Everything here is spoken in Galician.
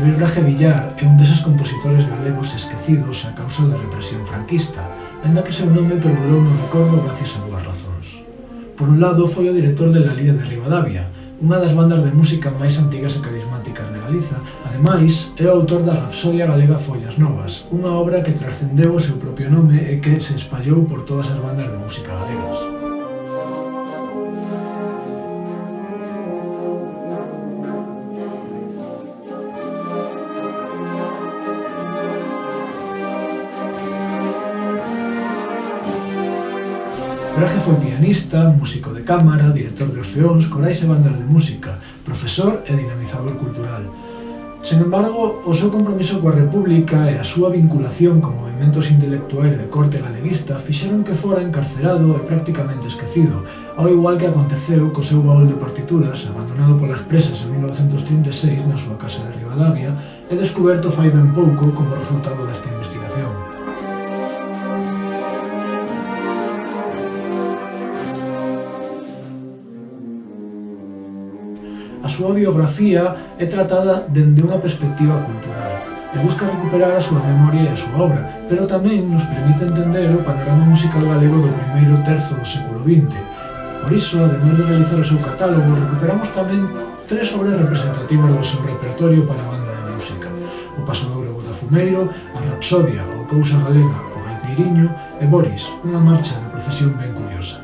Luís Braje Villar é un deses compositores galegos esquecidos a causa da represión franquista, aínda que seu nome perdurou no recordo gracias a dúas razóns. Por un lado, foi o director de La Lira de Ribadavia, unha das bandas de música máis antigas e carismáticas de Galiza. Ademais, é o autor da Rapsodia galega Follas Novas, unha obra que trascendeu o seu propio nome e que se espallou por todas as bandas de música galegas. Braje foi pianista, músico de cámara, director de orfeóns, corais e bandas de música, profesor e dinamizador cultural. Sen embargo, o seu compromiso coa República e a súa vinculación con movimentos intelectuais de corte galeguista fixeron que fora encarcerado e prácticamente esquecido, ao igual que aconteceu co seu baúl de partituras, abandonado polas presas en 1936 na súa casa de Ribadavia e descuberto fai ben pouco como resultado desta investigación. A súa biografía é tratada dende unha perspectiva cultural e busca recuperar a súa memoria e a súa obra, pero tamén nos permite entender o panorama musical galego do primeiro terzo do século XX. Por iso, ademais de realizar o seu catálogo, recuperamos tamén 3 obras representativas do seu repertorio para a banda de música: O Pasodouro Botafumeiro, a Rapsodia ou Cousa Galega, o Gaiteiriño e Boris, unha marcha de procesión ben curiosa.